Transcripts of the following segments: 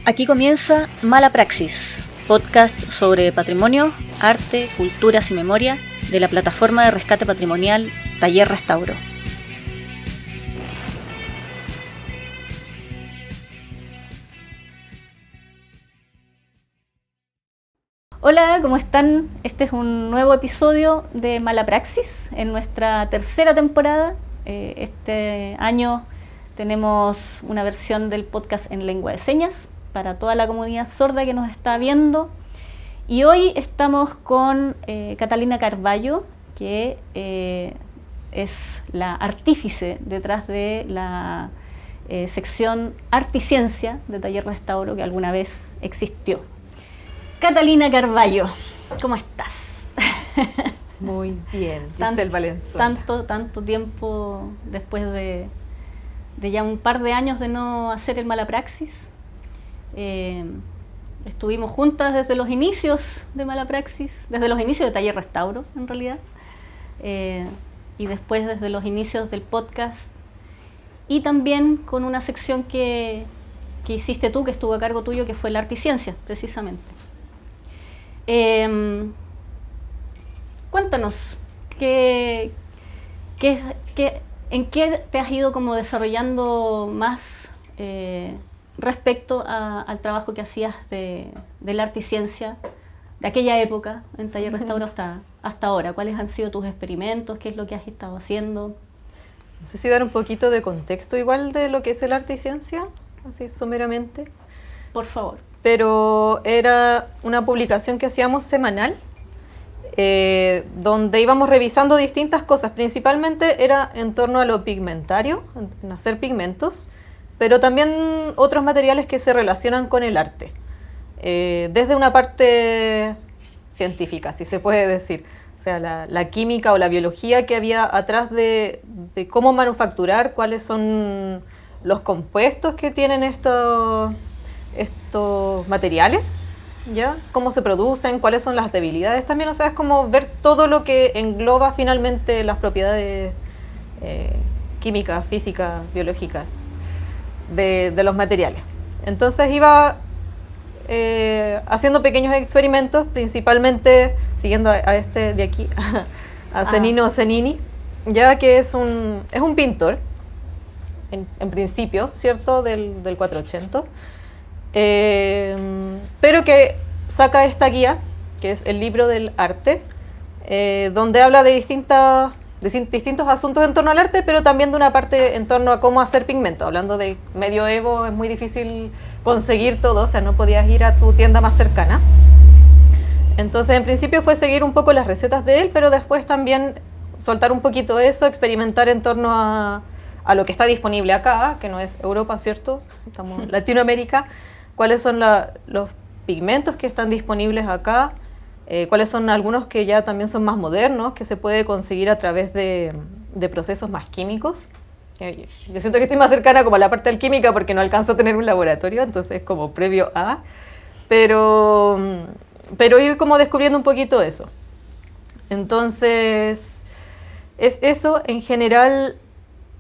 Aquí comienza Mala Praxis, podcast sobre patrimonio, arte, culturas y memoria de la plataforma de rescate patrimonial Taller Restauro. Hola, ¿cómo están? Este es un nuevo episodio de Mala Praxis en nuestra tercera temporada. Este año tenemos una versión del podcast en lengua de señas para toda la comunidad sorda que nos está viendo. Y hoy estamos con Catalina Carballo, que es la artífice detrás de la sección Arte y Ciencia de Taller Restauro que alguna vez existió. Catalina Carballo, ¿cómo estás? Muy bien, Giselle Valenzuela. Tanto tiempo después de ya un par de años de no hacer el Mala Praxis. Estuvimos juntas desde los inicios de Mala Praxis, desde los inicios de Taller Restauro, en realidad, y después desde los inicios del podcast, y también con una sección que hiciste tú, que estuvo a cargo tuyo, que fue el Arte y Ciencia, precisamente. Cuéntanos, ¿en qué te has ido como desarrollando más respecto al trabajo que hacías del arte y ciencia de aquella época en Taller Restauro hasta ahora? ¿Cuáles han sido tus experimentos? ¿Qué es lo que has estado haciendo? No sé si dar un poquito de contexto igual de lo que es el arte y ciencia, así someramente. Por favor. Pero era una publicación que hacíamos semanal, donde íbamos revisando distintas cosas. Principalmente era en torno a lo pigmentario, en hacer pigmentos, pero también otros materiales que se relacionan con el arte. Desde una parte científica, si se puede decir. O sea, la química o la biología que había atrás de cómo manufacturar, cuáles son los compuestos que tienen estos materiales, ¿ya? Cómo se producen, cuáles son las debilidades también, o sea, es como ver todo lo que engloba finalmente las propiedades químicas, físicas, biológicas de los materiales. Entonces iba haciendo pequeños experimentos, principalmente siguiendo a este de aquí, a Zenino Zenini, ya que es un pintor, en principio, ¿cierto?, del 480, pero que saca esta guía, que es el libro del arte, donde habla de distintos asuntos en torno al arte, pero también de una parte en torno a cómo hacer pigmento. Hablando de medioevo, es muy difícil conseguir todo, o sea, no podías ir a tu tienda más cercana. Entonces, en principio fue seguir un poco las recetas de él, pero después también soltar un poquito eso, experimentar en torno a lo que está disponible acá, que no es Europa, ¿cierto? Estamos en Latinoamérica. ¿Cuáles son los pigmentos que están disponibles acá? ¿Cuáles son algunos que ya también son más modernos, que se puede conseguir a través de procesos más químicos? Yo siento que estoy más cercana como a la parte alquímica porque no alcanzo a tener un laboratorio, entonces como previo a... Pero ir como descubriendo un poquito eso. Entonces, es eso en general...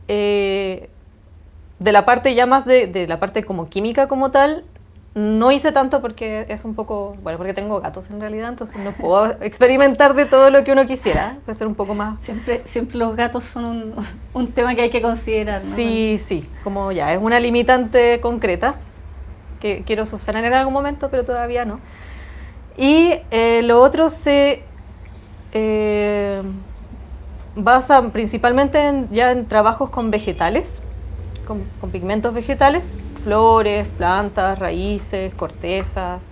de la parte ya más de la parte como química como tal, no hice tanto porque es un poco, bueno, porque tengo gatos en realidad, entonces no puedo experimentar de todo lo que uno quisiera, puede ser un poco más... Siempre los gatos son un tema que hay que considerar, ¿no? Sí, como ya es una limitante concreta que quiero subsanar en algún momento, pero todavía no. Y lo otro se basa principalmente ya en trabajos con vegetales, con pigmentos vegetales, flores, plantas, raíces, cortezas,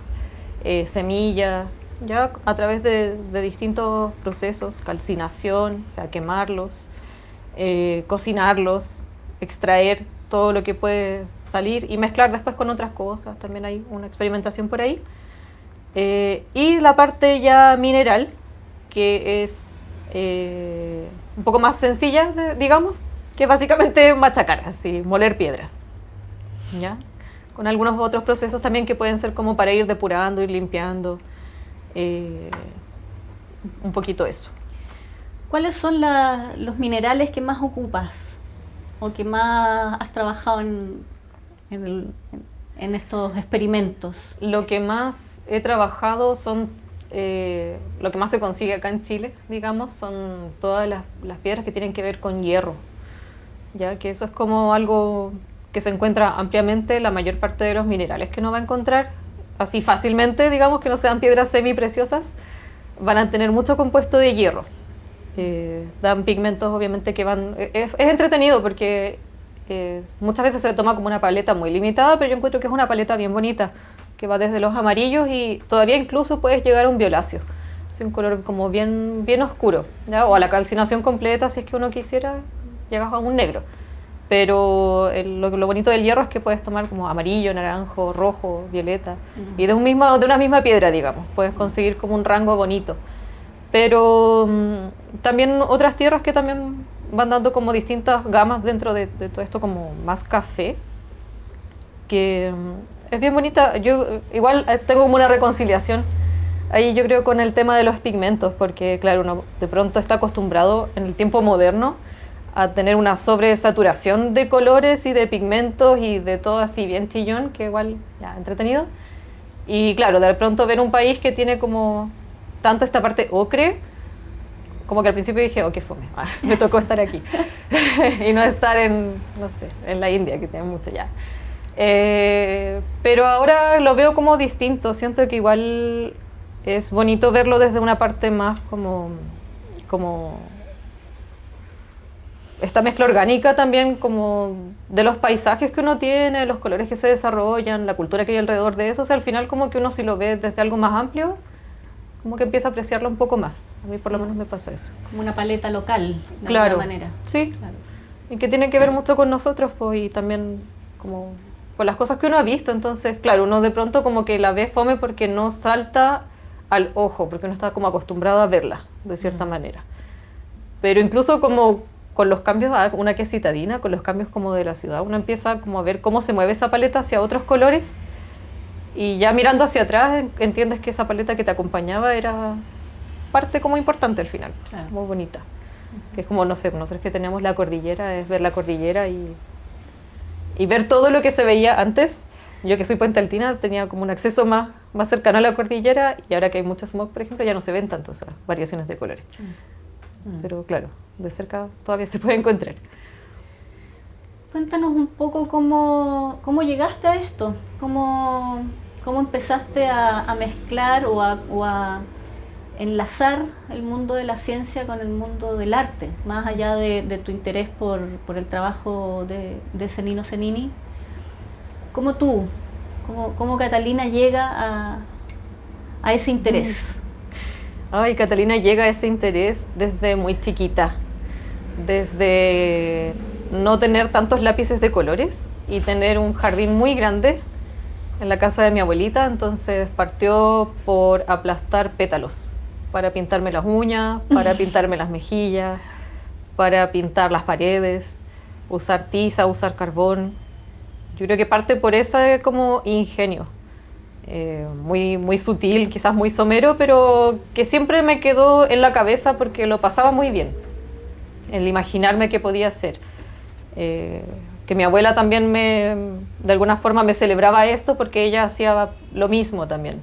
semillas, ya a través de distintos procesos, calcinación, o sea, quemarlos, cocinarlos, extraer todo lo que puede salir y mezclar después con otras cosas, también hay una experimentación por ahí. Y la parte ya mineral, que es un poco más sencilla, digamos, que básicamente machacar, así, moler piedras, ¿ya? Con algunos otros procesos también que pueden ser como para ir depurando, ir limpiando, un poquito eso. ¿Cuáles son los minerales que más ocupas o que más has trabajado en estos experimentos? Lo que más he trabajado son, lo que más se consigue acá en Chile, digamos, son todas las piedras que tienen que ver con hierro, ya que eso es como algo que se encuentra ampliamente. La mayor parte de los minerales que uno va a encontrar así fácilmente, digamos, que no sean piedras semipreciosas, van a tener mucho compuesto de hierro. Dan pigmentos, obviamente, que van... Es entretenido porque muchas veces se toma como una paleta muy limitada, pero yo encuentro que es una paleta bien bonita, que va desde los amarillos y todavía incluso puedes llegar a un violáceo. Es un color como bien, bien oscuro, ¿ya? O a la calcinación completa, si es que uno quisiera, llegas a un negro. Pero lo bonito del hierro es que puedes tomar como amarillo, naranjo, rojo, violeta, y de una misma piedra, digamos, puedes conseguir como un rango bonito. Pero también otras tierras que también van dando como distintas gamas dentro de todo esto, como más café, que es bien bonita. Yo igual tengo como una reconciliación ahí, yo creo, con el tema de los pigmentos, porque claro, uno de pronto está acostumbrado en el tiempo moderno a tener una sobresaturación de colores y de pigmentos y de todo así bien chillón, que igual ya entretenido. Y claro, de pronto ver un país que tiene como tanto esta parte ocre, como que al principio dije, oh, qué fome, me tocó estar aquí. Y no estar en, no sé, en la India, que tiene mucho ya. Pero ahora lo veo como distinto, siento que igual es bonito verlo desde una parte más como esta mezcla orgánica también, como de los paisajes que uno tiene, los colores que se desarrollan, la cultura que hay alrededor de eso. O sea, al final como que uno, si lo ve desde algo más amplio, como que empieza a apreciarlo un poco más. A mí por lo menos me pasa eso. Como una paleta local, de claro, alguna manera. Sí, claro. Y que tiene que ver mucho con nosotros, pues, y también como con las cosas que uno ha visto. Entonces, claro, uno de pronto como que la ve fome porque no salta al ojo, porque uno está como acostumbrado a verla, de cierta manera. Pero incluso como con los cambios, una que es citadina, con los cambios como de la ciudad, uno empieza como a ver cómo se mueve esa paleta hacia otros colores, y ya mirando hacia atrás entiendes que esa paleta que te acompañaba era parte como importante al final, claro. Muy bonita. Que es como, no sé, nosotros que teníamos la cordillera, es ver la cordillera y ver todo lo que se veía antes. Yo que soy Puente Altina tenía como un acceso más cercano a la cordillera, y ahora que hay mucho smog, por ejemplo, ya no se ven tanto esas variaciones de colores. Pero claro, de cerca todavía se puede encontrar. Cuéntanos un poco cómo llegaste a esto, cómo empezaste a mezclar o a enlazar el mundo de la ciencia con el mundo del arte, más allá de tu interés por el trabajo de Cenino Cenini. ¿Cómo Catalina llega a ese interés? Ay, Catalina llega a ese interés desde muy chiquita, desde no tener tantos lápices de colores y tener un jardín muy grande en la casa de mi abuelita. Entonces partió por aplastar pétalos para pintarme las uñas, para pintarme las mejillas, para pintar las paredes, usar tiza, usar carbón. Yo creo que parte por ese como ingenio. Muy, muy sutil, quizás muy somero, pero que siempre me quedó en la cabeza porque lo pasaba muy bien, el imaginarme qué podía hacer. Que mi abuela también de alguna forma me celebraba esto, porque ella hacía lo mismo también.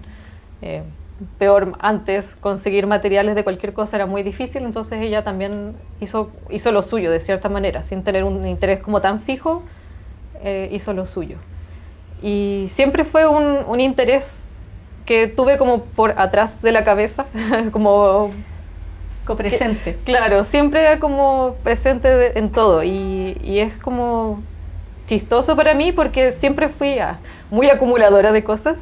Peor, antes conseguir materiales de cualquier cosa era muy difícil, entonces ella también hizo lo suyo de cierta manera, sin tener un interés como tan fijo, hizo lo suyo. Y siempre fue un interés que tuve como por atrás de la cabeza, como copresente. Claro, siempre como presente en todo, y es como chistoso para mí porque siempre fui muy acumuladora de cosas.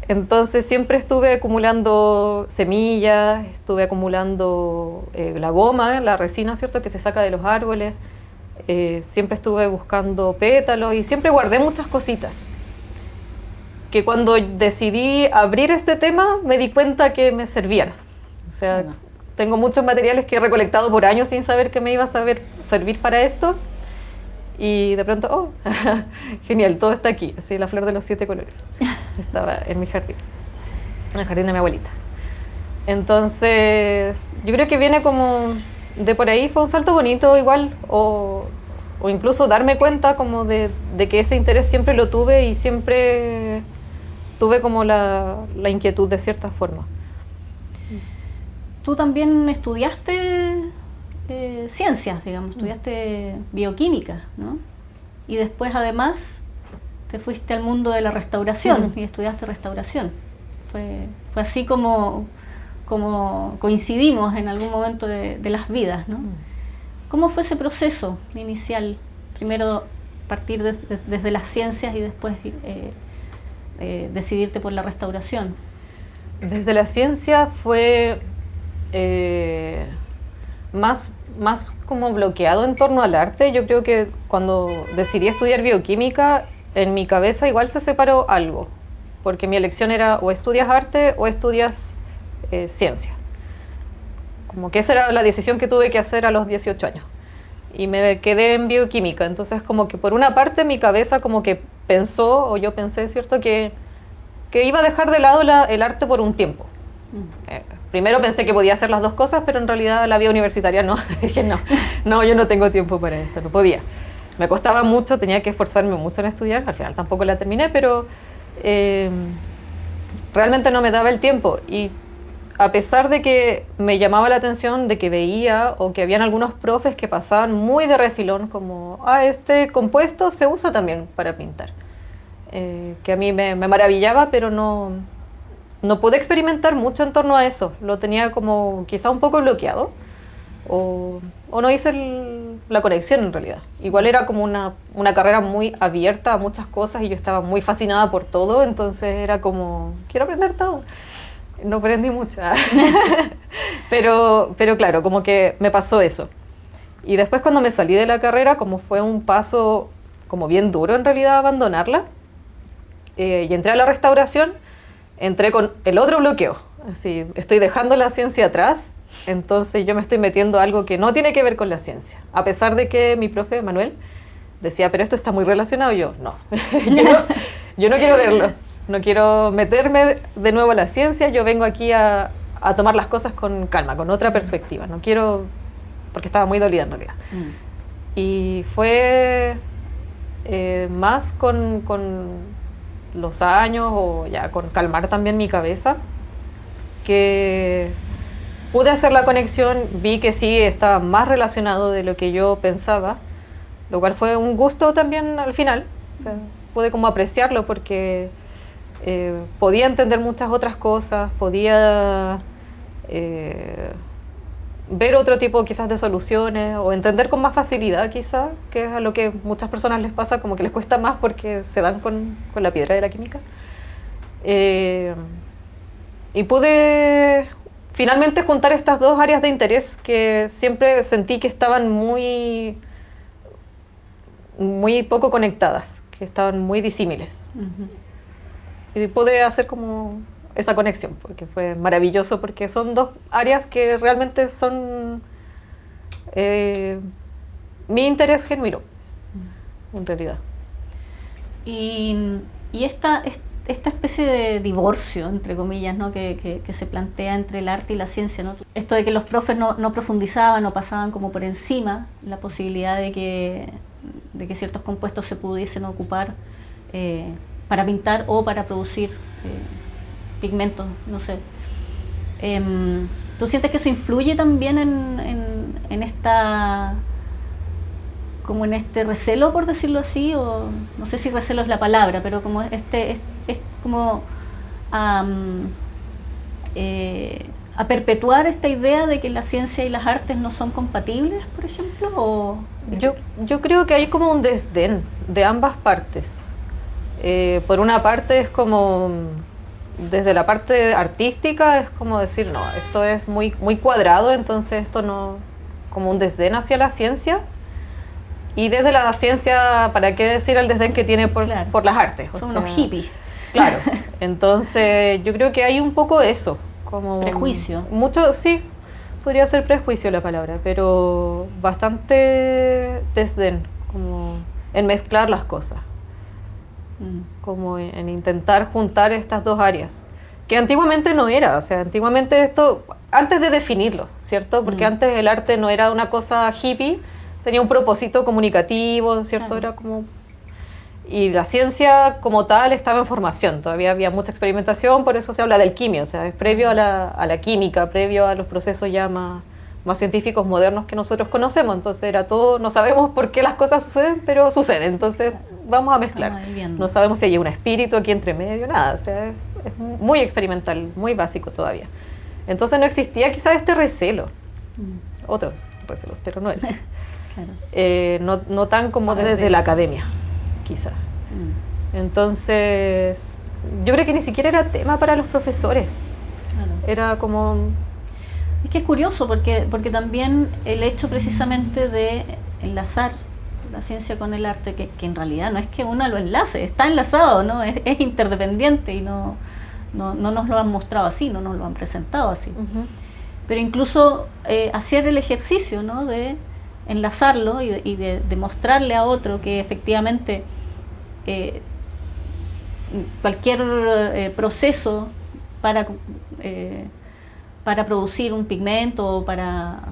Entonces siempre estuve acumulando semillas, estuve acumulando la goma, la resina, ¿cierto?, que se saca de los árboles. Siempre estuve buscando pétalos y siempre guardé muchas cositas, que cuando decidí abrir este tema me di cuenta que me servían. O sea, tengo muchos materiales que he recolectado por años sin saber que me iba a servir para esto, y de pronto, oh, genial, todo está aquí. Así, la flor de los 7 colores estaba en mi jardín, en el jardín de mi abuelita. Entonces yo creo que viene como de por ahí, fue un salto bonito igual, o o incluso darme cuenta como de que ese interés siempre lo tuve y siempre tuve como la inquietud de cierta forma. Tú también estudiaste ciencias, digamos, estudiaste bioquímica, ¿no? Y después además te fuiste al mundo de la restauración y estudiaste restauración. Fue así como coincidimos en algún momento de las vidas, ¿no? ¿Cómo fue ese proceso inicial? Primero partir desde las ciencias y después decidirte por la restauración. Desde la ciencia fue más como bloqueado en torno al arte. Yo creo que cuando decidí estudiar bioquímica, en mi cabeza igual se separó algo, porque mi elección era o estudias arte o estudias ciencia. Como que esa era la decisión que tuve que hacer a los 18 años. Y me quedé en bioquímica. Entonces como que por una parte mi cabeza como que pensó, o yo pensé, ¿cierto?, que iba a dejar de lado el arte por un tiempo. Primero pensé que podía hacer las dos cosas, pero en realidad la vida universitaria no. Dije, no, yo no tengo tiempo para esto, no podía. Me costaba mucho, tenía que esforzarme mucho en estudiar, al final tampoco la terminé, pero realmente no me daba el tiempo. Y a pesar de que me llamaba la atención, de que veía o que habían algunos profes que pasaban muy de refilón, como, este compuesto se usa también para pintar. Que a mí me maravillaba, pero no pude experimentar mucho en torno a eso. Lo tenía como quizá un poco bloqueado, o no hice la conexión en realidad. Igual era como una carrera muy abierta a muchas cosas y yo estaba muy fascinada por todo, entonces era como, quiero aprender todo. No aprendí mucho, pero claro, como que me pasó eso. Y después cuando me salí de la carrera, como fue un paso como bien duro en realidad abandonarla, y entré a la restauración, entré con el otro bloqueo. Así, estoy dejando la ciencia atrás, entonces yo me estoy metiendo a algo que no tiene que ver con la ciencia. A pesar de que mi profe, Manuel, decía, pero esto está muy relacionado, yo no. yo no quiero verlo. No quiero meterme de nuevo a la ciencia, yo vengo aquí a tomar las cosas con calma, con otra perspectiva. No quiero, porque estaba muy dolida en realidad. Y fue más con los años, o ya con calmar también mi cabeza, que pude hacer la conexión, vi que sí estaba más relacionado de lo que yo pensaba, lo cual fue un gusto también al final. O sea, pude como apreciarlo porque podía entender muchas otras cosas, podía ver otro tipo quizás de soluciones o entender con más facilidad quizás, que es a lo que muchas personas les pasa, como que les cuesta más porque se dan con la piedra de la química. Y pude finalmente juntar estas dos áreas de interés que siempre sentí que estaban muy poco conectadas, que estaban muy disímiles. Y pude hacer como esa conexión, porque fue maravilloso, porque son dos áreas que realmente son mi interés genuino, en realidad. Y esta especie de divorcio, entre comillas, ¿no?, que se plantea entre el arte y la ciencia, ¿no? Esto de que los profes no profundizaban o pasaban como por encima la posibilidad de que ciertos compuestos se pudiesen ocupar para pintar o para producir pigmentos, no sé. ¿Tú sientes que eso influye también en esta, como en este recelo, por decirlo así, o no sé si recelo es la palabra, pero como es como a perpetuar esta idea de que la ciencia y las artes no son compatibles, por ejemplo? ¿O? Yo creo que hay como un desdén de ambas partes. Por una parte es como, desde la parte artística, es como decir, no, esto es muy cuadrado, entonces esto no, como un desdén hacia la ciencia. Y desde la ciencia, ¿para qué decir el desdén que tiene por las artes? Son unos hippies. Claro, entonces yo creo que hay un poco eso. Como prejuicio. Mucho, sí, podría ser prejuicio la palabra, pero bastante desdén, como en mezclar las cosas. Como en intentar juntar estas dos áreas, que antiguamente no era, o sea, antiguamente esto, antes de definirlo, ¿cierto? Porque antes el arte no era una cosa hippie, tenía un propósito comunicativo, ¿cierto? Claro. Era como... Y la ciencia como tal estaba en formación, todavía había mucha experimentación, por eso se habla del quimio, o sea, es previo a la química, previo a los procesos ya más científicos modernos que nosotros conocemos. Entonces era todo, no sabemos por qué las cosas suceden, pero suceden, entonces vamos a mezclar. No sabemos si hay un espíritu aquí entre medio, nada, o sea, es muy experimental, muy básico todavía. Entonces no existía quizás este recelo, otros recelos, pero no es. Claro. No tan como desde la academia, quizá. Entonces, yo creo que ni siquiera era tema para los profesores. Claro. Era como... Es que es curioso porque también el hecho precisamente de enlazar la ciencia con el arte, que en realidad no es que uno lo enlace, está enlazado, ¿no? Es interdependiente y no nos lo han mostrado así, no nos lo han presentado así. Pero incluso hacer el ejercicio, ¿no? De enlazarlo y de mostrarle a otro que efectivamente cualquier proceso para producir un pigmento o para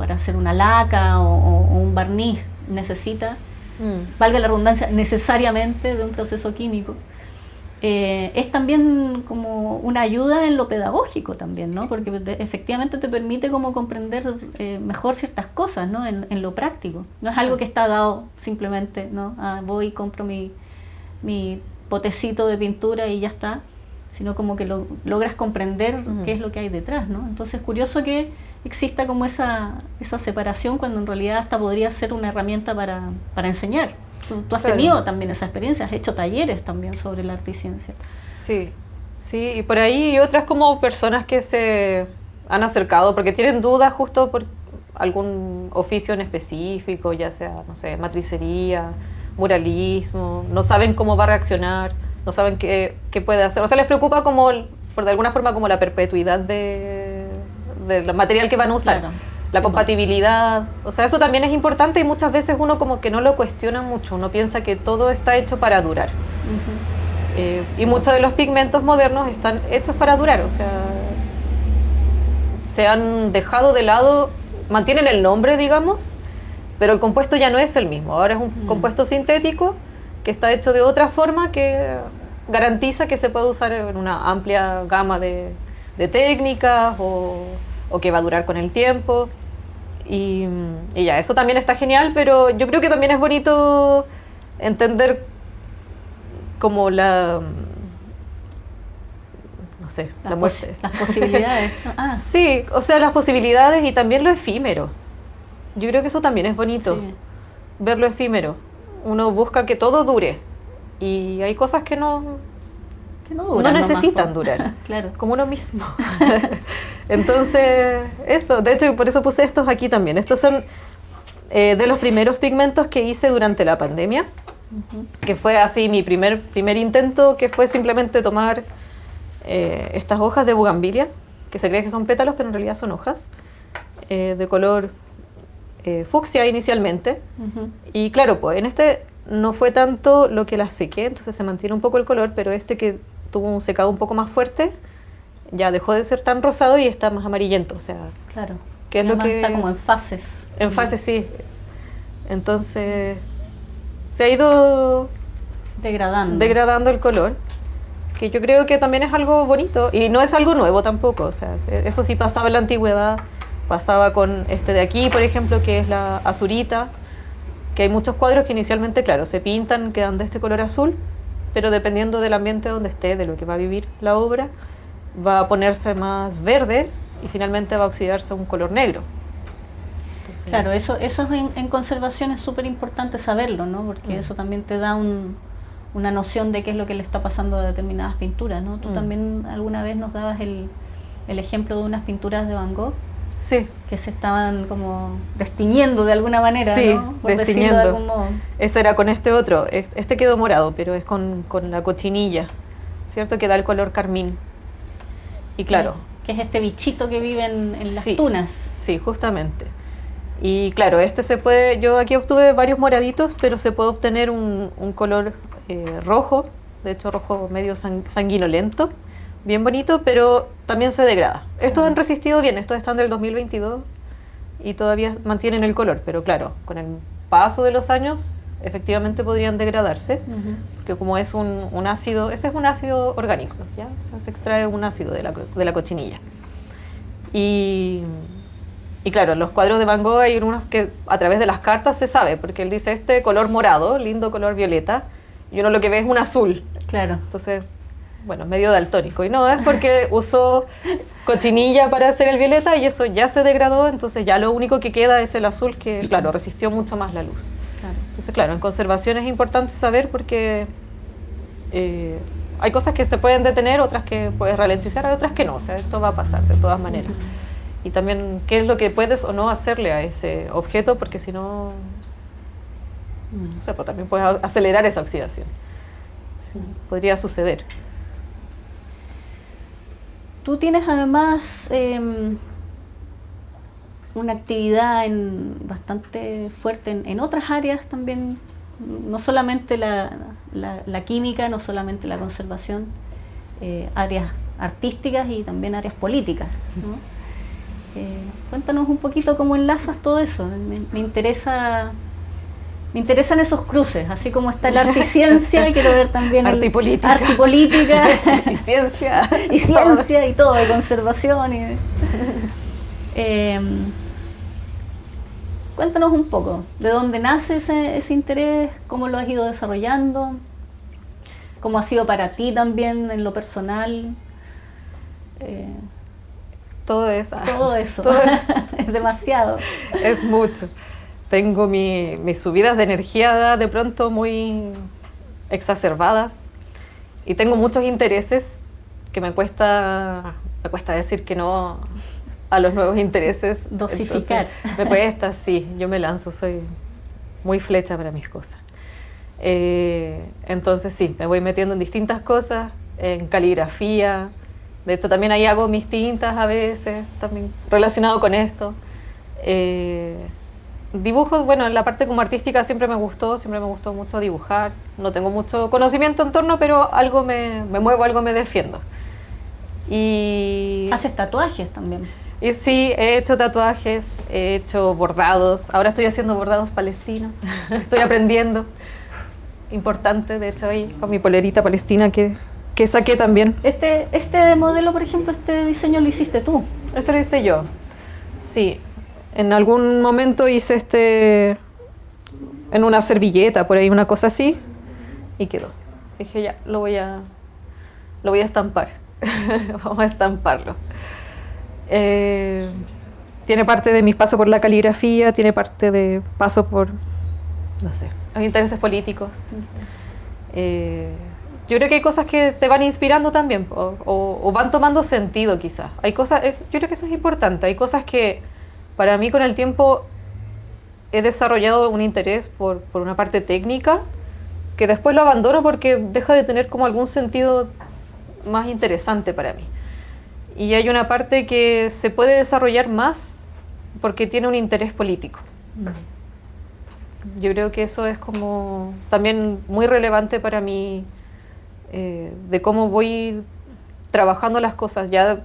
hacer una laca o un barniz necesita, valga la redundancia, necesariamente de un proceso químico. Es también como una ayuda en lo pedagógico también, ¿no? Porque efectivamente te permite como comprender mejor ciertas cosas, ¿no? En lo práctico. No es algo que está dado simplemente, ¿no? Voy y compro mi potecito de pintura y ya está, sino como que logras comprender qué es lo que hay detrás, ¿no? Entonces es curioso que exista como esa separación cuando en realidad hasta podría ser una herramienta para enseñar. Tú has tenido también esa experiencia, has hecho talleres también sobre el arte y ciencia. Sí, y por ahí hay otras como personas que se han acercado porque tienen dudas justo por algún oficio en específico, ya sea, no sé, matricería, muralismo, no saben cómo va a reaccionar, no saben qué puede hacer. O sea, les preocupa como, por de alguna forma, como la perpetuidad del material que van a usar. Claro. La compatibilidad, o sea, eso también es importante y muchas veces uno como que no lo cuestiona mucho, uno piensa que todo está hecho para durar. Y muchos de los pigmentos modernos están hechos para durar, o sea, se han dejado de lado, mantienen el nombre, digamos, pero el compuesto ya no es el mismo, ahora es un compuesto sintético que está hecho de otra forma que garantiza que se puede usar en una amplia gama de técnicas o que va a durar con el tiempo. Y ya, eso también está genial, pero yo creo que también es bonito entender como no sé, la muerte. Las posibilidades. Sí, o sea, las posibilidades y también lo efímero. Yo creo que eso también es bonito, ver lo efímero. Uno busca que todo dure y hay cosas que no necesitan durar, claro. como uno mismo. Entonces, eso, de hecho, por eso puse estos aquí también. Estos son de los primeros pigmentos que hice durante la pandemia, que fue así mi primer intento, que fue simplemente tomar estas hojas de bugambilia, que se cree que son pétalos, pero en realidad son hojas, de color fucsia inicialmente. Y claro, pues en este no fue tanto lo que las sequé, entonces se mantiene un poco el color, pero este que tuvo un secado un poco más fuerte, ya dejó de ser tan rosado y está más amarillento, o sea... Claro, que es lo que está como en fases. En fases, sí. Entonces, se ha ido... Degradando el color, que yo creo que también es algo bonito, y no es algo nuevo tampoco, o sea, eso sí pasaba en la antigüedad, pasaba con este de aquí, por ejemplo, que es la azurita, que hay muchos cuadros que inicialmente, claro, se pintan, quedan de este color azul, pero dependiendo del ambiente donde esté, de lo que va a vivir la obra, va a ponerse más verde y finalmente va a oxidarse a un color negro. Entonces, claro, eso en conservación es súper importante saberlo, ¿no? Porque eso también te da una noción de qué es lo que le está pasando a determinadas pinturas, ¿no? Tú también alguna vez nos dabas el ejemplo de unas pinturas de Van Gogh, sí, que se estaban como destiñendo de alguna manera, sí, ¿no? Por decirlo destiñendo. de algún modo. Ese era con este otro. Este quedó morado, pero es con la cochinilla, ¿cierto? Que da el color carmín. Y claro. Que es este bichito que vive en las tunas. Sí, justamente. Y claro, este se puede... Yo aquí obtuve varios moraditos, pero se puede obtener un color rojo, de hecho rojo medio sanguinolento, bien bonito, pero también se degrada. Estos han resistido bien, estos están del 2022 y todavía mantienen el color, pero claro, con el paso de los años efectivamente podrían degradarse, porque como es un ácido, ese es un ácido orgánico, ¿ya? O sea, se extrae un ácido de la cochinilla. Y claro, en los cuadros de Van Gogh hay unos que a través de las cartas se sabe, porque él dice este color morado, lindo color violeta, y uno lo que ve es un azul. Claro. Entonces, bueno, medio daltónico. Y no, es porque usó cochinilla para hacer el violeta y eso ya se degradó, entonces ya lo único que queda es el azul que, claro, resistió mucho más la luz. Claro. Entonces, claro, en conservación es importante saber porque hay cosas que se pueden detener, otras que puedes ralentizar, hay otras que no. O sea, esto va a pasar de todas maneras. Y también qué es lo que puedes o no hacerle a ese objeto, porque si no, o sea, pues también puedes acelerar esa oxidación. Sí, podría suceder. Tú tienes además una actividad bastante fuerte en otras áreas también, no solamente la química, no solamente la conservación, áreas artísticas y también áreas políticas, ¿no? Cuéntanos un poquito cómo enlazas todo eso. Me interesan esos cruces, así como está el arte y ciencia, quiero ver también arte y política. Arte y política. Y ciencia. Y ciencia y todo, y conservación. Cuéntanos un poco, ¿de dónde nace ese interés? ¿Cómo lo has ido desarrollando? ¿Cómo ha sido para ti también en lo personal? Todo eso. Todo eso. Es demasiado. Es mucho. Tengo mis subidas de energía de pronto muy exacerbadas y tengo muchos intereses que me cuesta decir que no a los nuevos intereses. Dosificar. Entonces, me cuesta, sí, yo me lanzo, soy muy flecha para mis cosas. Entonces sí, me voy metiendo en distintas cosas, en caligrafía. De hecho, también ahí hago mis tintas a veces, también relacionado con esto. Dibujos, bueno, en la parte como artística siempre me gustó mucho dibujar. No tengo mucho conocimiento en torno, pero algo me muevo, algo me defiendo. Y ¿Haces tatuajes también? Y sí, he hecho tatuajes, he hecho bordados. Ahora estoy haciendo bordados palestinos. Estoy aprendiendo. Importante, de hecho, ahí con mi polerita palestina que saqué también. Este modelo, por ejemplo, este diseño lo hiciste tú. Ese lo hice yo. Sí. En algún momento hice en una servilleta, por ahí una cosa así, y quedó. Dije, ya, lo voy a estampar. Vamos a estamparlo. Tiene parte de mis pasos por la caligrafía, tiene parte de paso por, no sé, los intereses políticos. Yo creo que hay cosas que te van inspirando también, o van tomando sentido quizás. Hay cosas, yo creo que eso es importante, hay cosas que para mí con el tiempo he desarrollado un interés por una parte técnica, que después lo abandono porque deja de tener como algún sentido más interesante para mí. Y hay una parte que se puede desarrollar más porque tiene un interés político. Yo creo que eso es como también muy relevante para mí, de cómo voy trabajando las cosas. Ya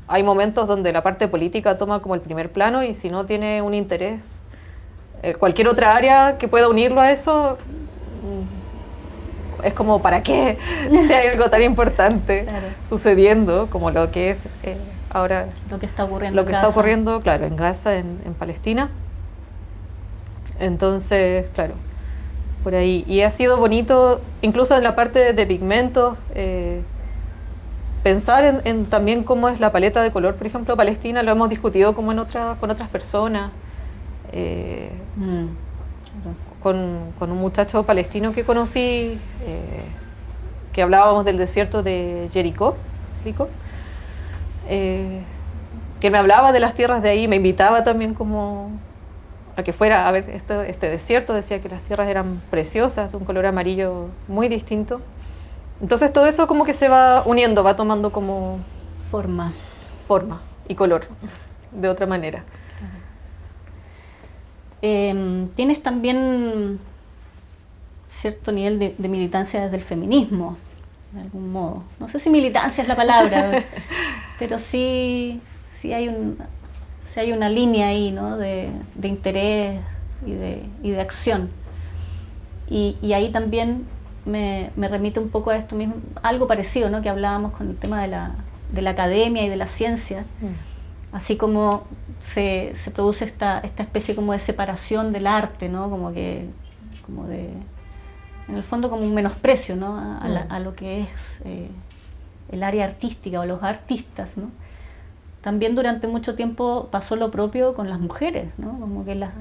hay momentos donde la parte política toma como el primer plano y si no tiene un interés, cualquier otra área que pueda unirlo a eso, es como, ¿para qué? Si hay algo tan importante sucediendo como lo que es ahora lo que está ocurriendo claro, en Gaza, en Palestina. Entonces, claro, por ahí. Y ha sido bonito, incluso en la parte de pigmentos, pensar en también cómo es la paleta de color, por ejemplo, Palestina, lo hemos discutido como con otras personas. Con un muchacho palestino que conocí, que hablábamos del desierto de Jericó, que me hablaba de las tierras de ahí, me invitaba también como a que fuera a ver este desierto, decía que las tierras eran preciosas, de un color amarillo muy distinto. Entonces todo eso como que se va uniendo, va tomando como forma y color de otra manera. Tienes también cierto nivel de militancia desde el feminismo, de algún modo. No sé si militancia es la palabra, pero sí hay si hay una línea ahí, ¿no? de interés y de acción. Y ahí también me remite un poco a esto mismo, algo parecido, ¿no? Que hablábamos con el tema de la academia y de la ciencia, así como se produce esta especie como de separación del arte, ¿no? En el fondo como un menosprecio, ¿no? a lo que es el área artística o los artistas, ¿no? También durante mucho tiempo pasó lo propio con las mujeres, ¿no? Como que la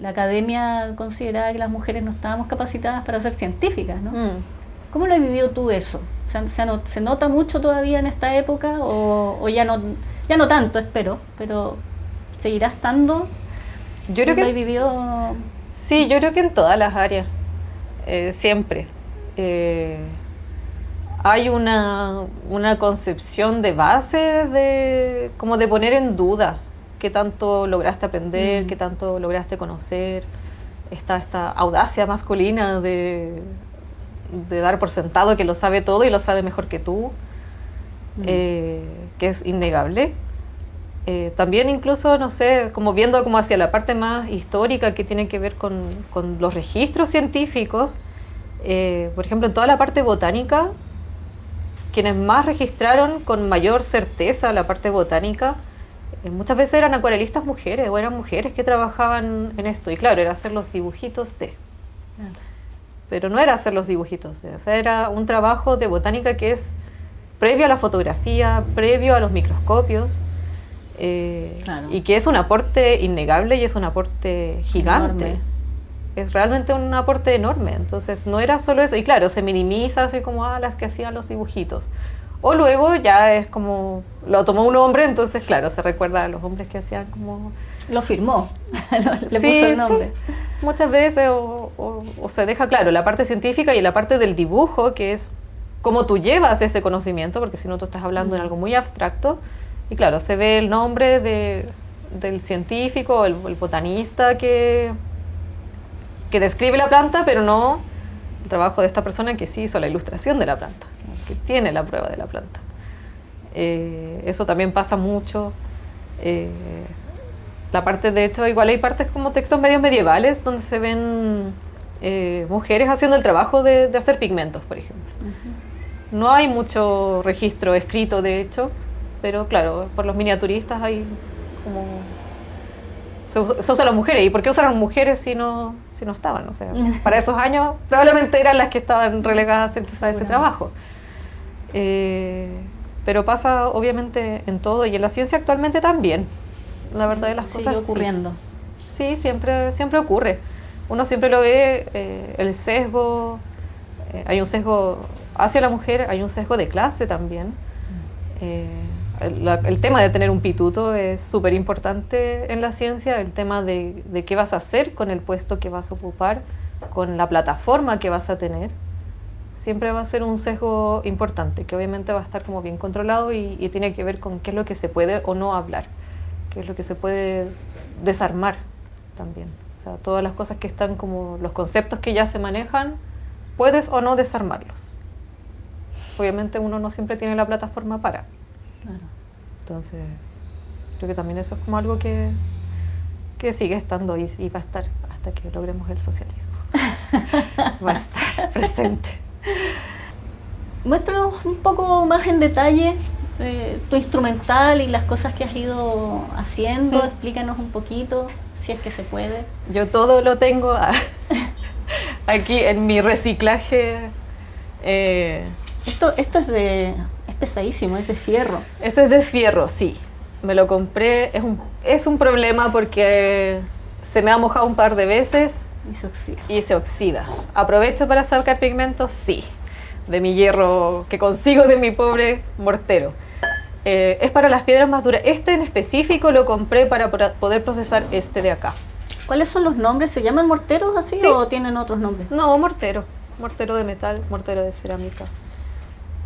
academia consideraba que las mujeres no estábamos capacitadas para ser científicas, ¿no? ¿Cómo lo has vivido tú eso? ¿Se nota mucho todavía en esta época o ya no tanto, espero, pero seguirá estando? Yo creo que lo has vivido? Sí, yo creo que en todas las áreas, siempre. Hay una concepción de base como de poner en duda qué tanto lograste aprender, qué tanto lograste conocer, esta audacia masculina de dar por sentado que lo sabe todo y lo sabe mejor que tú, que es innegable. También incluso, no sé, como viendo como hacia la parte más histórica que tiene que ver con los registros científicos, por ejemplo, en toda la parte botánica, quienes más registraron con mayor certeza la parte botánica, muchas veces eran acuarelistas mujeres, o eran mujeres que trabajaban en esto. Y claro, era hacer los dibujitos pero no era hacer los dibujitos o sea, era un trabajo de botánica que es previo a la fotografía, previo a los microscopios, y que es un aporte innegable y es un aporte gigante. Enorme. Es realmente un aporte enorme. Entonces no era solo eso, y claro, se minimiza así como las que hacían los dibujitos, o luego ya es como lo tomó un hombre, entonces claro, se recuerda a los hombres que hacían como... Lo firmó, le puso el nombre. Sí, muchas veces o se deja claro la parte científica y la parte del dibujo, que es cómo tú llevas ese conocimiento, porque si no tú estás hablando en algo muy abstracto, y claro, se ve el nombre del científico, el botanista que describe la planta, pero no el trabajo de esta persona que sí hizo la ilustración de la planta, que tiene la prueba de la planta. Eso también pasa mucho. La parte, de hecho, igual hay partes como textos medios medievales donde se ven mujeres haciendo el trabajo de hacer pigmentos, por ejemplo. No hay mucho registro escrito, de hecho, pero claro, por los miniaturistas hay como... Se usan las mujeres. ¿Y por qué usaron mujeres si no estaban? O sea, para esos años probablemente eran las que estaban relegadas a hacer quizás ese trabajo. Pero pasa obviamente en todo, y en la ciencia actualmente también. La verdad de las cosas sigue ocurriendo. Sí, siempre ocurre. Uno siempre lo ve, el sesgo, hay un sesgo hacia la mujer, hay un sesgo de clase también. El tema de tener un pituto es súper importante en la ciencia, el tema de qué vas a hacer con el puesto que vas a ocupar, con la plataforma que vas a tener. Siempre va a ser un sesgo importante, que obviamente va a estar como bien controlado y tiene que ver con qué es lo que se puede o no hablar, qué es lo que se puede desarmar también. O sea, todas las cosas que están como los conceptos que ya se manejan, puedes o no desarmarlos. Obviamente uno no siempre tiene la plataforma para. Claro. Entonces, creo que también eso es como algo que sigue estando y va a estar hasta que logremos el socialismo. Va a estar presente. Muéstranos un poco más en detalle tu instrumental y las cosas que has ido haciendo. Explícanos un poquito, si es que se puede. Yo todo lo tengo aquí en mi reciclaje. Esto es pesadísimo, es de fierro. Eso es de fierro, sí. Me lo compré, es un problema porque se me ha mojado un par de veces y se oxida. ¿Aprovecho para sacar pigmentos? Sí. De mi hierro que consigo de mi pobre mortero. Es para las piedras más duras. Este en específico lo compré para poder procesar este de acá. ¿Cuáles son los nombres? ¿Se llaman morteros así o tienen otros nombres? No, mortero. Mortero de metal, mortero de cerámica.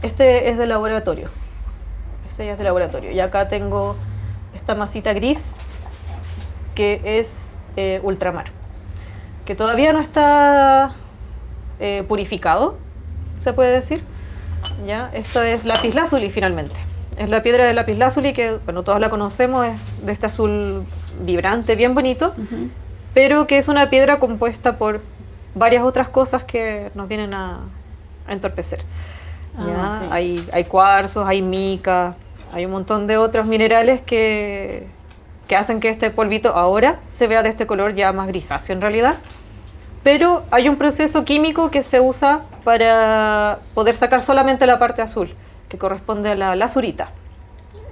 Este es de laboratorio. Este ya es de laboratorio. Y acá tengo esta masita gris que es ultramar, que todavía no está purificado, se puede decir. ¿Ya? Esto es lapislázuli finalmente. Es la piedra de lapislázuli que, bueno, todos la conocemos, es de este azul vibrante, bien bonito, pero que es una piedra compuesta por varias otras cosas que nos vienen a entorpecer. ¿Ya? Okay. Hay cuarzos, hay mica, hay un montón de otros minerales que hacen que este polvito ahora se vea de este color ya más grisáceo en realidad. Pero hay un proceso químico que se usa para poder sacar solamente la parte azul, que corresponde a la lazurita.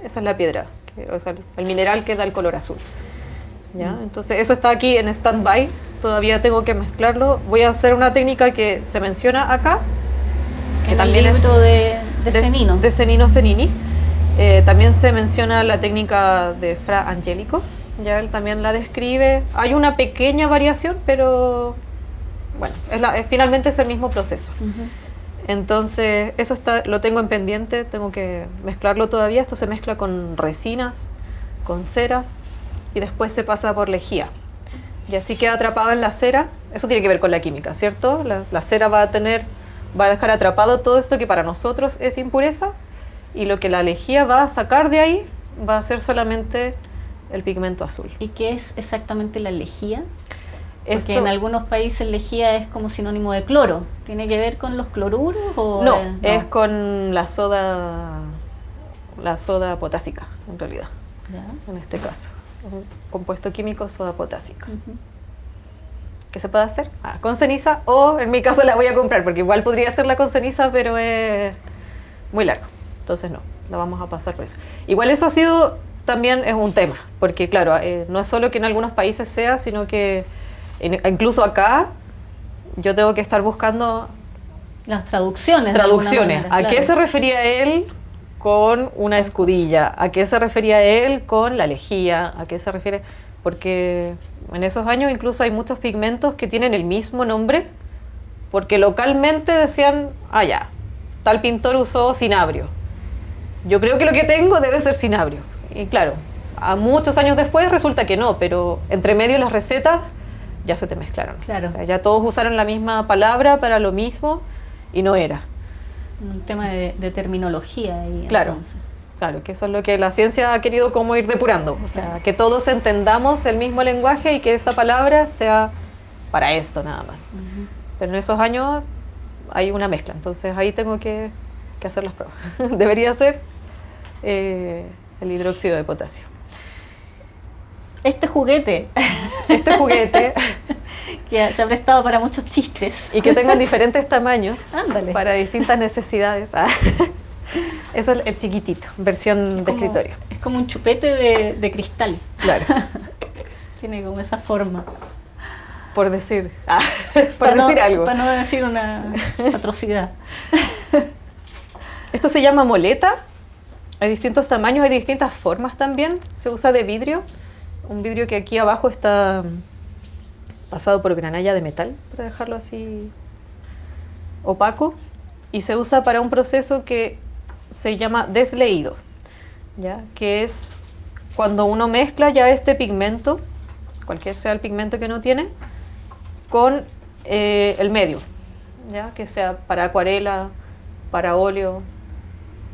Esa es la piedra, o sea, el mineral que da el color azul. ¿Ya? Entonces eso está aquí en stand-by, todavía tengo que mezclarlo. Voy a hacer una técnica que se menciona acá, que en también el libro de Cenino. De Cenino Cennini. También se menciona la técnica de Fra Angelico, ya él también la describe. Hay una pequeña variación, pero bueno, finalmente es el mismo proceso. Entonces, eso lo tengo en pendiente, tengo que mezclarlo todavía. Esto se mezcla con resinas, con ceras, y después se pasa por lejía. Y así queda atrapado en la cera. Eso tiene que ver con la química, ¿cierto? La cera va a dejar atrapado todo esto que para nosotros es impureza, y lo que la lejía va a sacar de ahí va a ser solamente el pigmento azul. ¿Y qué es exactamente la lejía? Porque Eso, en algunos países lejía es como sinónimo de cloro. ¿Tiene que ver con los cloruros o no, es con la soda potásica, en realidad. ¿Ya? En este caso, un compuesto químico, soda potásica. ¿Qué se puede hacer? Con ceniza, o en mi caso la voy a comprar, porque igual podría hacerla con ceniza, pero es muy largo. Entonces no, la vamos a pasar por eso. Igual eso también es un tema, porque claro, no es solo que en algunos países sea, sino que incluso acá yo tengo que estar buscando las traducciones. Traducciones. ¿A qué claro. se refería él con una escudilla? ¿A qué se refería él con la lejía? ¿A qué se refiere? Porque en esos años incluso hay muchos pigmentos que tienen el mismo nombre, porque localmente decían, ya, tal pintor usó cinabrio. Yo creo que lo que tengo debe ser cinabrio. Y claro, a muchos años después resulta que no, pero entre medio las recetas ya se te mezclaron. Claro. O sea, ya todos usaron la misma palabra para lo mismo y no era. Un tema de terminología ahí. Claro, entonces. claro, que eso es lo que la ciencia ha querido como ir depurando. O sea, Claro. que todos entendamos el mismo lenguaje y que esa palabra sea para esto nada más. Pero en esos años hay una mezcla, entonces ahí tengo que hacer las pruebas. Debería ser el hidróxido de potasio. Este juguete que se ha prestado para muchos chistes. Y que tengan diferentes tamaños. Ándale. Para distintas necesidades. Eso es el chiquitito, versión de escritorio. Es como un chupete de cristal. Claro. Tiene como esa forma. Por decir algo. Para no decir una atrocidad. Esto se llama moleta. Hay distintos tamaños, hay distintas formas también. Se usa de vidrio. Un vidrio que aquí abajo está pasado por granalla de metal, para dejarlo así opaco. Y se usa para un proceso que se llama desleído, ¿ya? Que es cuando uno mezcla ya este pigmento, cualquier sea el pigmento que no tiene, con el medio, ¿ya? Que sea para acuarela, para óleo,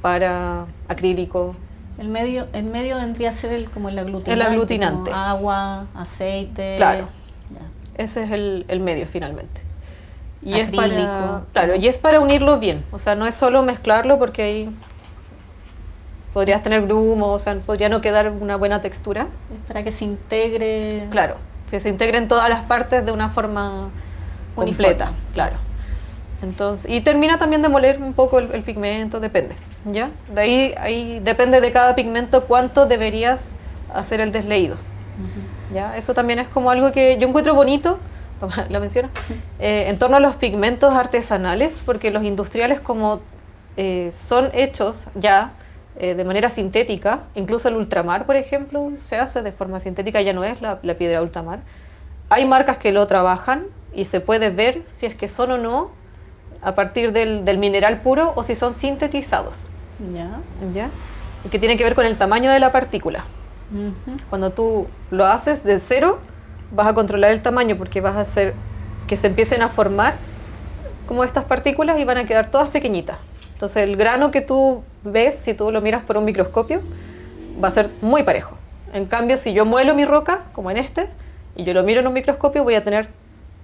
para acrílico. El medio vendría a ser como el aglutinante. El aglutinante. Como agua, aceite. Claro. Ya. Ese es el medio finalmente. Y Acrílico. y es para unirlo bien. O sea, no es solo mezclarlo, porque ahí podrías tener grumo, o sea, podría no quedar una buena textura. Es para que se integre. Claro, que se integren todas las partes de una forma completa. Uniforme. Claro. Entonces, y termina también de moler un poco el pigmento, depende, ¿ya? De ahí depende de cada pigmento cuánto deberías hacer el desleído. ¿Ya? Eso también es como algo que yo encuentro bonito, lo menciono, en torno a los pigmentos artesanales, porque los industriales como son hechos ya de manera sintética, incluso el ultramar, por ejemplo, se hace de forma sintética, ya no es la piedra ultramar. Hay marcas que lo trabajan y se puede ver si es que son o no a partir del mineral puro o si son sintetizados. ¿Ya? Y que tiene que ver con el tamaño de la partícula. Cuando tú lo haces de cero, vas a controlar el tamaño, porque vas a hacer que se empiecen a formar como estas partículas y van a quedar todas pequeñitas. Entonces el grano que tú ves, si tú lo miras por un microscopio, va a ser muy parejo. En cambio, si yo muelo mi roca, como en este, y yo lo miro en un microscopio, voy a tener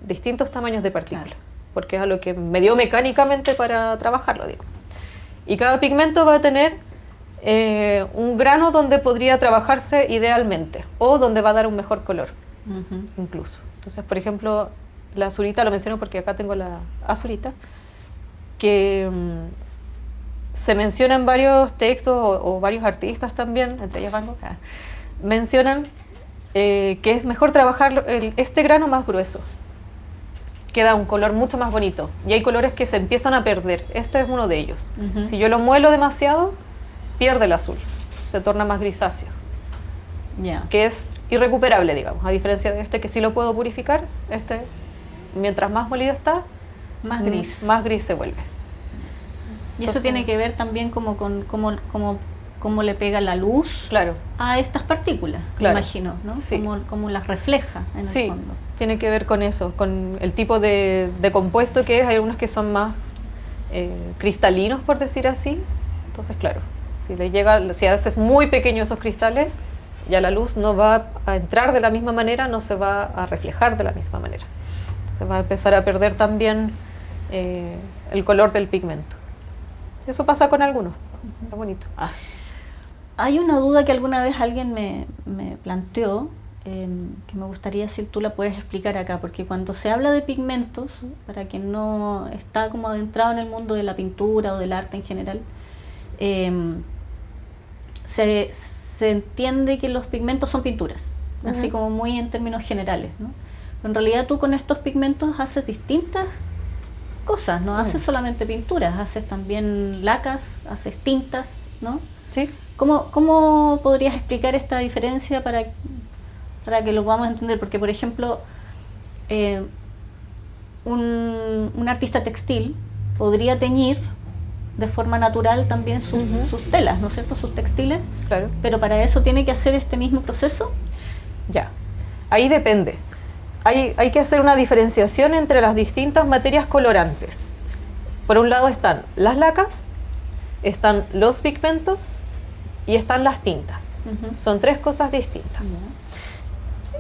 distintos tamaños de partículas, claro, porque es a lo que me dio mecánicamente para trabajarlo, digo. Y cada pigmento va a tener un grano donde podría trabajarse idealmente, o donde va a dar un mejor color, incluso. Entonces, por ejemplo, la azurita, lo menciono porque acá tengo la azurita, que se menciona en varios textos, o varios artistas también, entre ellos Van Gogh, mencionan que es mejor trabajar este grano más grueso, que da un color mucho más bonito, y hay colores que se empiezan a perder. Este es uno de ellos. Si yo lo muelo demasiado, pierde el azul, se torna más grisáceo, que es irrecuperable, digamos, a diferencia de este que sí lo puedo purificar. Este, mientras más molido está, más gris se vuelve. Y entonces, eso tiene que ver también como con cómo le pega la luz, claro, a estas partículas, claro, me imagino, ¿no? Sí. Cómo las refleja en el fondo. Tiene que ver con eso, con el tipo de compuesto que es. Hay algunos que son más cristalinos, por decir así. Entonces, claro, si haces muy pequeños esos cristales, ya la luz no va a entrar de la misma manera, no se va a reflejar de la misma manera. Entonces va a empezar a perder también el color del pigmento. Eso pasa con algunos. Está bonito. Hay una duda que alguna vez alguien me planteó, que me gustaría si tú la puedes explicar acá, porque cuando se habla de pigmentos, para quien no está como adentrado en el mundo de la pintura o del arte en general, se entiende que los pigmentos son pinturas, así como muy en términos generales, ¿no? Pero en realidad tú con estos pigmentos haces distintas cosas, no haces solamente pinturas, haces también lacas, haces tintas, ¿no? Sí. ¿Cómo podrías explicar esta diferencia para que lo podamos entender? Porque, por ejemplo, un artista textil podría teñir de forma natural también sus telas, ¿no es cierto?, sus textiles, claro, pero para eso tiene que hacer este mismo proceso. Ya, ahí depende. Hay que hacer una diferenciación entre las distintas materias colorantes. Por un lado están las lacas, están los pigmentos y están las tintas. Son tres cosas distintas.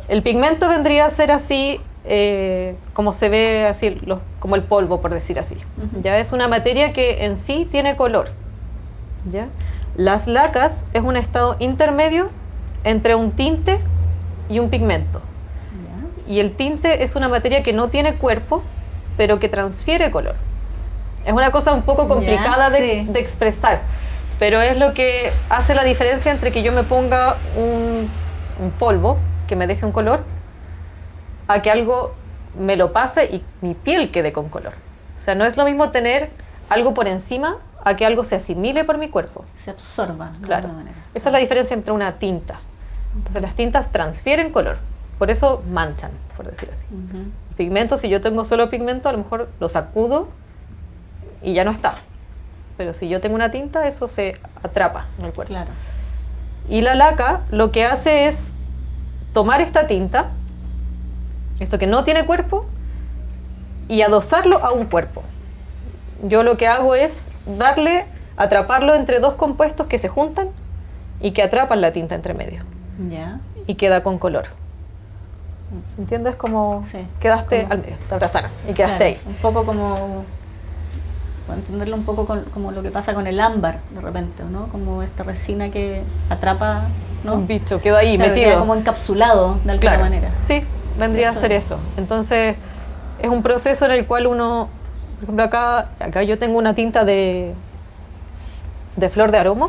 El pigmento vendría a ser así, como se ve, así como el polvo, por decir así. Ya es una materia que en sí tiene color. ¿Ya? Las lacas es un estado intermedio entre un tinte y un pigmento. Y el tinte es una materia que no tiene cuerpo, pero que transfiere color. Es una cosa un poco complicada de expresar, pero es lo que hace la diferencia entre que yo me ponga un polvo que me deje un color, a que algo me lo pase y mi piel quede con color. O sea, no es lo mismo tener algo por encima a que algo se asimile por mi cuerpo. Se absorba. Claro. Esa es la diferencia entre una tinta. Entonces las tintas transfieren color. Por eso manchan, por decir así. El pigmento, si yo tengo solo pigmento, a lo mejor lo sacudo y ya no está. Pero si yo tengo una tinta, eso se atrapa en el cuerpo. Claro. Y la laca lo que hace es tomar esta tinta, esto que no tiene cuerpo, y adosarlo a un cuerpo. Yo lo que hago es atraparlo entre dos compuestos que se juntan y que atrapan la tinta entre medio. Y queda con color. ¿Se entiende? Es como quedaste al medio, te abrazaron y quedaste ahí. Un poco como, para entenderlo un poco como lo que pasa con el ámbar de repente, ¿no? Como esta resina que atrapa, ¿no? Un bicho, quedó ahí metido. Queda como encapsulado de alguna manera. Sí, vendría a ser eso. Entonces, es un proceso en el cual uno, por ejemplo, acá yo tengo una tinta de flor de aroma.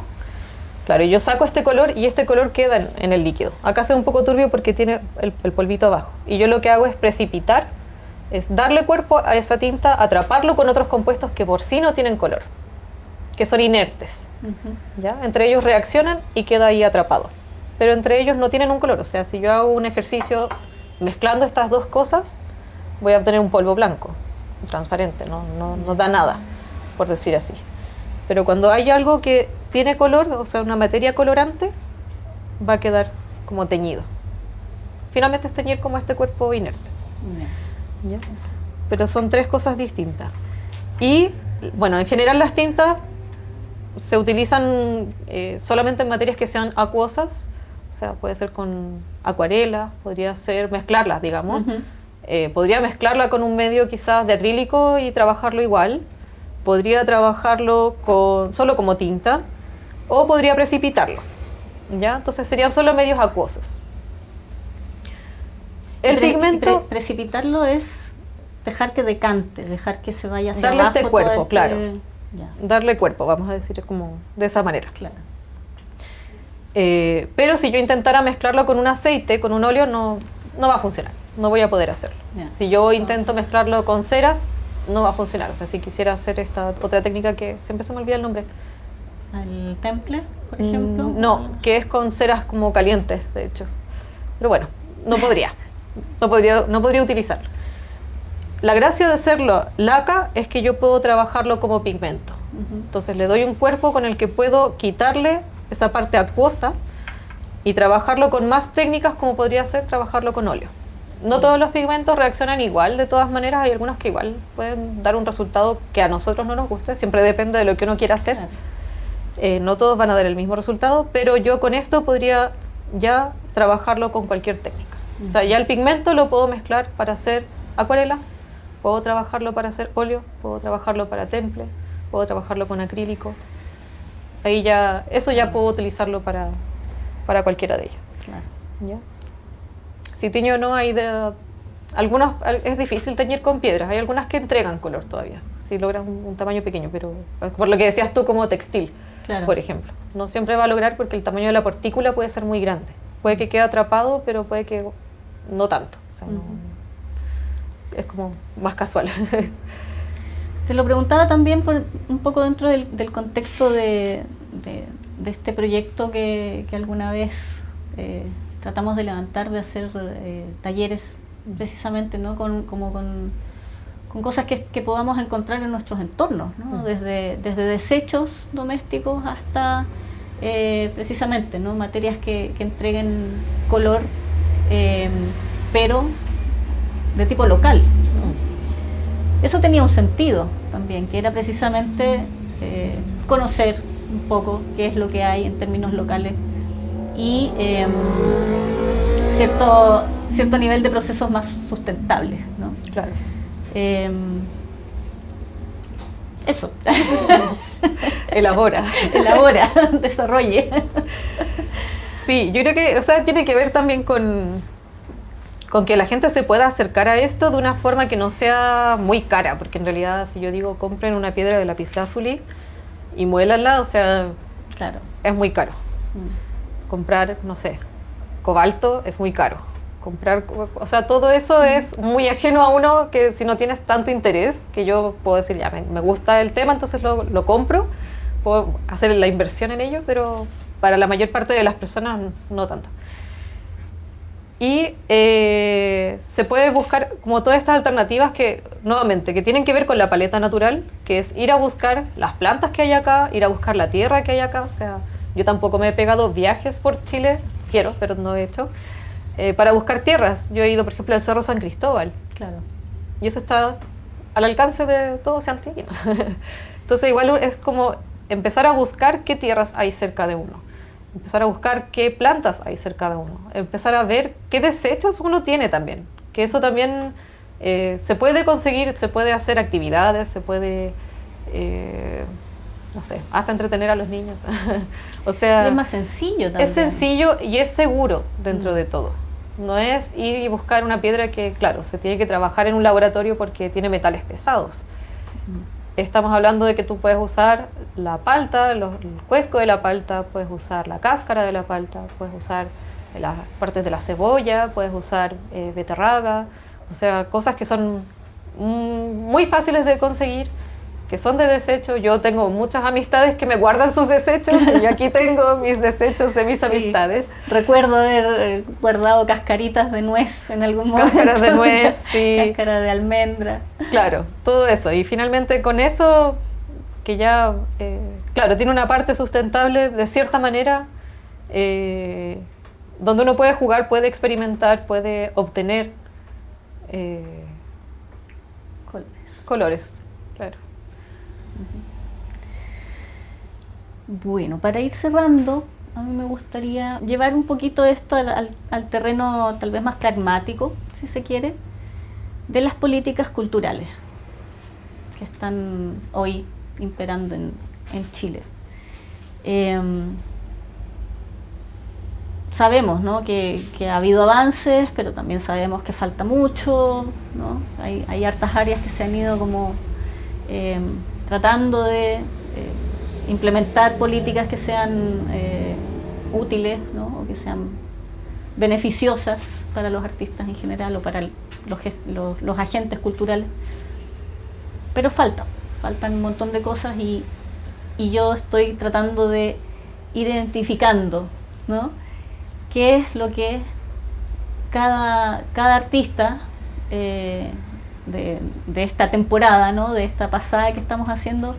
Claro, yo saco este color y este color queda en el líquido. Acá se ve un poco turbio porque tiene el polvito abajo. Y yo lo que hago es precipitar, es darle cuerpo a esa tinta, atraparlo con otros compuestos que por sí no tienen color, que son inertes. ¿Ya? Entre ellos reaccionan y queda ahí atrapado. Pero entre ellos no tienen un color. O sea, si yo hago un ejercicio mezclando estas dos cosas, voy a obtener un polvo blanco, transparente, no da nada, por decir así. Pero cuando hay algo que tiene color, o sea, una materia colorante, va a quedar como teñido. Finalmente es teñir como este cuerpo inerte. ¿Ya? Pero son tres cosas distintas. Y, bueno, en general las tintas se utilizan solamente en materias que sean acuosas, o sea, puede ser con acuarela, podría ser mezclarlas, digamos. Podría mezclarla con un medio quizás de acrílico y trabajarlo igual. Podría trabajarlo solo como tinta o podría precipitarlo, ¿ya? Entonces serían solo medios acuosos. El pigmento... Precipitarlo es dejar que decante, dejar que se vaya hacia darle abajo. Este cuerpo, claro. Ya. Darle cuerpo, vamos a decir como de esa manera. Claro. Pero si yo intentara mezclarlo con un aceite, con un óleo, no va a funcionar. No voy a poder hacerlo. Ya. Si yo intento mezclarlo con ceras, no va a funcionar. O sea, si quisiera hacer esta otra técnica que siempre se me olvida el nombre. ¿El temple, por ejemplo? No, que es con ceras como calientes, de hecho. Pero bueno, no podría. No podría utilizarlo. La gracia de hacerlo laca es que yo puedo trabajarlo como pigmento. Entonces le doy un cuerpo con el que puedo quitarle esa parte acuosa y trabajarlo con más técnicas, como podría ser trabajarlo con óleo. No todos los pigmentos reaccionan igual, de todas maneras hay algunos que igual pueden dar un resultado que a nosotros no nos guste, siempre depende de lo que uno quiera hacer. No todos van a dar el mismo resultado, pero yo con esto podría ya trabajarlo con cualquier técnica. O sea, ya el pigmento lo puedo mezclar para hacer acuarela, puedo trabajarlo para hacer óleo, puedo trabajarlo para temple, puedo trabajarlo con acrílico. Ahí ya, eso ya puedo utilizarlo para cualquiera de ellos. Claro. ¿Ya? Si tiño o no, algunos es difícil teñir con piedras, hay algunas que entregan color todavía, si logran un tamaño pequeño, pero por lo que decías tú como textil, claro, por ejemplo. No siempre va a lograr porque el tamaño de la partícula puede ser muy grande. Puede que quede atrapado, pero puede que no tanto. O sea, es como más casual. Te lo preguntaba también un poco dentro del contexto de este proyecto que alguna vez tratamos de levantar, de hacer talleres precisamente, ¿no? con cosas que podamos encontrar en nuestros entornos, ¿no? Desde desechos domésticos hasta precisamente, ¿no? Materias que entreguen color, pero de tipo local, ¿no? Eso tenía un sentido también, que era precisamente conocer un poco qué es lo que hay en términos locales y cierto nivel de procesos más sustentables, ¿no? Claro. Eso. Elabora, desarrolle. Sí, yo creo que, o sea, tiene que ver también con que la gente se pueda acercar a esto de una forma que no sea muy cara, porque en realidad si yo digo compren una piedra de lapislázuli y muélanla, o sea, claro, es muy caro. Comprar, no sé, cobalto es muy caro. O sea, todo eso es muy ajeno a uno, que si no tienes tanto interés, que yo puedo decir, ya, me gusta el tema, entonces lo compro, puedo hacer la inversión en ello, pero para la mayor parte de las personas no tanto. Y se puede buscar como todas estas alternativas que, nuevamente, que tienen que ver con la paleta natural, que es ir a buscar las plantas que hay acá, ir a buscar la tierra que hay acá. O sea, yo tampoco me he pegado viajes por Chile, quiero, pero no he hecho, para buscar tierras. Yo he ido, por ejemplo, al Cerro San Cristóbal. Claro. Y eso está al alcance de todo Santiago. Entonces, igual es como empezar a buscar qué tierras hay cerca de uno. Empezar a buscar qué plantas hay cerca de uno, empezar a ver qué desechos uno tiene también, que eso también se puede conseguir, se puede hacer actividades, se puede, no sé, hasta entretener a los niños. O sea, es más sencillo también. Es sencillo y es seguro dentro de todo. No es ir y buscar una piedra que, claro, se tiene que trabajar en un laboratorio porque tiene metales pesados. Estamos hablando de que tú puedes usar la palta, el cuesco de la palta, puedes usar la cáscara de la palta, puedes usar las partes de la cebolla, puedes usar beterraga, o sea, cosas que son muy fáciles de conseguir, que son de desecho. Yo tengo muchas amistades que me guardan sus desechos y yo aquí tengo mis desechos de mis amistades. Recuerdo haber guardado cascaritas de nuez en algún momento. Cáscaras de nuez, sí. Cáscara de almendra. Claro, todo eso. Y finalmente con eso, que ya, claro, tiene una parte sustentable de cierta manera, donde uno puede jugar, puede experimentar, puede obtener colores. Colores, claro. Bueno, para ir cerrando, a mí me gustaría llevar un poquito esto al terreno tal vez más pragmático, si se quiere, de las políticas culturales que están hoy imperando en Chile. Sabemos, ¿no?, que ha habido avances, pero también sabemos que falta mucho, ¿no? Hay hartas áreas que se han ido como tratando de implementar políticas que sean útiles, ¿no?, o que sean beneficiosas para los artistas en general o para los agentes culturales. Pero faltan un montón de cosas y yo estoy tratando de ir identificando, ¿no?, qué es lo que cada artista de esta temporada, ¿no?, de esta pasada que estamos haciendo,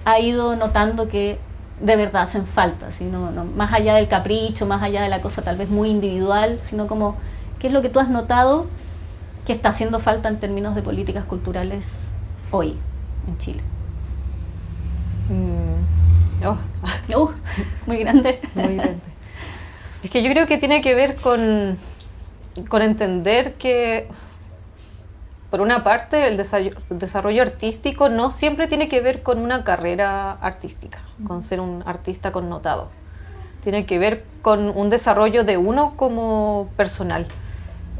ha ido notando que de verdad hacen falta, sino, no, más allá del capricho, más allá de la cosa tal vez muy individual, sino como qué es lo que tú has notado que está haciendo falta en términos de políticas culturales hoy en Chile. Muy grande. Muy grande. Es que yo creo que tiene que ver con entender que, por una parte, el desarrollo artístico no siempre tiene que ver con una carrera artística, con ser un artista connotado. Tiene que ver con un desarrollo de uno como personal.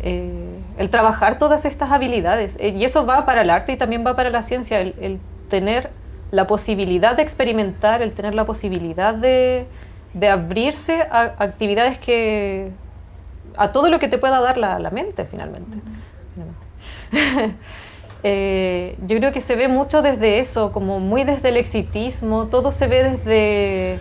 El trabajar todas estas habilidades, y eso va para el arte y también va para la ciencia, el tener la posibilidad de experimentar, el tener la posibilidad de abrirse a actividades a todo lo que te pueda dar la mente finalmente. Yo creo que se ve mucho desde eso, como muy desde el exitismo, todo se ve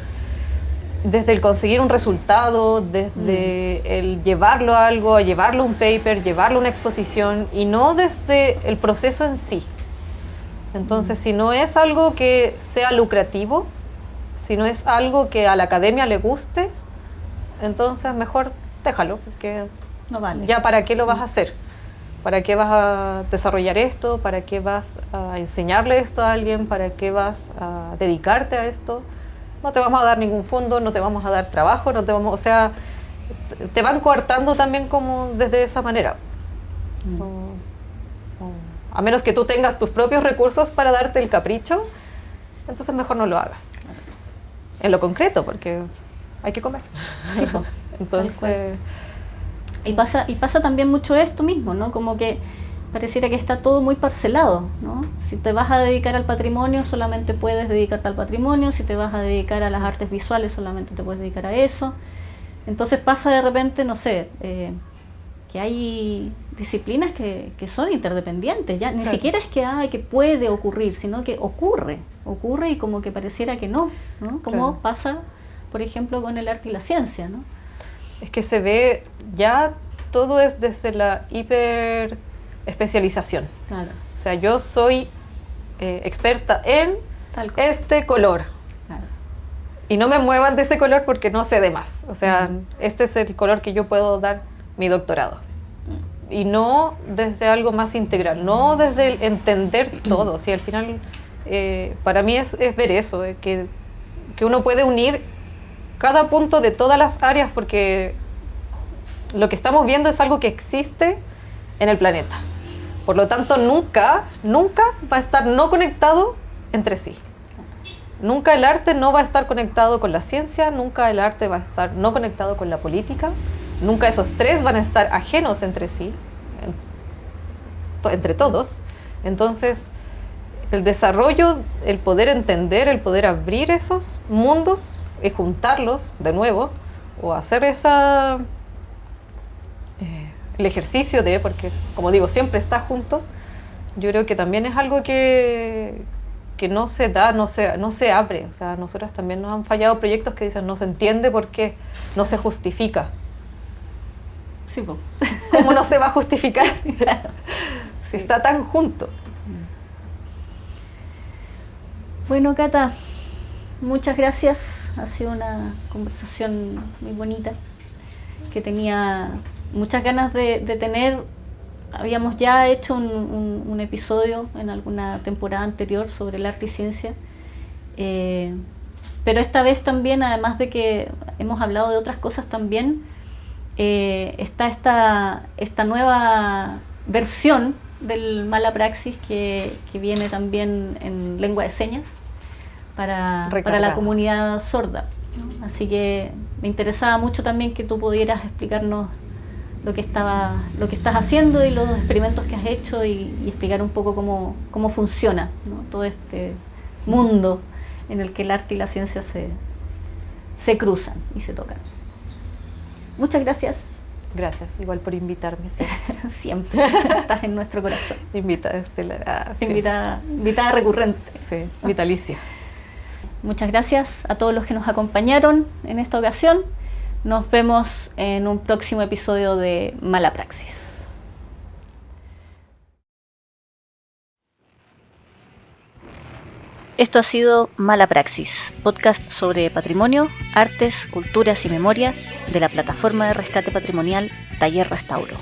desde el conseguir un resultado, desde el llevarlo a algo, llevarlo a un paper, llevarlo a una exposición, y no desde el proceso en sí. Entonces, si no es algo que sea lucrativo, si no es algo que a la academia le guste, entonces mejor déjalo, porque no vale. Ya para qué lo vas a hacer, para qué vas a desarrollar esto, para qué vas a enseñarle esto a alguien, para qué vas a dedicarte a esto. No te vamos a dar ningún fondo, no te vamos a dar trabajo, o sea, te van coartando también como desde esa manera. A menos que tú tengas tus propios recursos para darte el capricho, entonces mejor no lo hagas. En lo concreto, porque hay que comer. Sí, pues. Entonces, y pasa también mucho esto mismo, ¿no? Como que pareciera que está todo muy parcelado, ¿no? Si te vas a dedicar al patrimonio, solamente puedes dedicarte al patrimonio. Si te vas a dedicar a las artes visuales, solamente te puedes dedicar a eso. Entonces pasa de repente, no sé, que hay disciplinas que son interdependientes, ya ni siquiera es que puede ocurrir, sino que ocurre y como que pareciera que no, ¿no? Como pasa, por ejemplo, con el arte y la ciencia, ¿no? Es que se ve, ya todo es desde la hiper especialización. Claro. O sea, yo soy experta en este color. Claro. Y no me muevan de ese color porque no sé de más. O sea, este es el color que yo puedo dar mi doctorado. Y no desde algo más integral, no desde el entender todo. O sea, al final, para mí es ver eso, que uno puede unir cada punto de todas las áreas, porque lo que estamos viendo es algo que existe en el planeta. Por lo tanto, nunca va a estar no conectado entre sí. Nunca el arte no va a estar conectado con la ciencia, nunca el arte va a estar no conectado con la política, nunca esos tres van a estar ajenos entre sí, entre todos. Entonces, el desarrollo, el poder entender, el poder abrir esos mundos y juntarlos de nuevo, o hacer el ejercicio porque como digo, siempre está junto, yo creo que también es algo que no se da, no se abre. O sea, nosotros también nos han fallado proyectos que dicen no se entiende por qué, no se justifica. Sí, po. ¿Cómo no se va a justificar? Claro. Si está tan junto. Bueno, Cata, muchas gracias. Ha sido una conversación muy bonita que tenía muchas ganas de tener. Habíamos ya hecho un episodio en alguna temporada anterior sobre el arte y ciencia, Pero esta vez también, además de que hemos hablado de otras cosas también, está esta nueva versión del mala praxis que viene también en lengua de señas para la comunidad sorda, ¿no? Así que me interesaba mucho también que tú pudieras explicarnos lo que estás haciendo y los experimentos que has hecho y explicar un poco cómo funciona, ¿no? Todo este mundo en el que el arte y la ciencia se cruzan y se tocan. Muchas gracias. Gracias, igual por invitarme. Siempre, siempre estás en nuestro corazón. Invitada estelar. Invitada recurrente. Sí, vitalicia. Muchas gracias a todos los que nos acompañaron en esta ocasión. Nos vemos en un próximo episodio de Mala Praxis. Esto ha sido Mala Praxis, podcast sobre patrimonio, artes, culturas y memoria de la plataforma de rescate patrimonial Taller Restauro.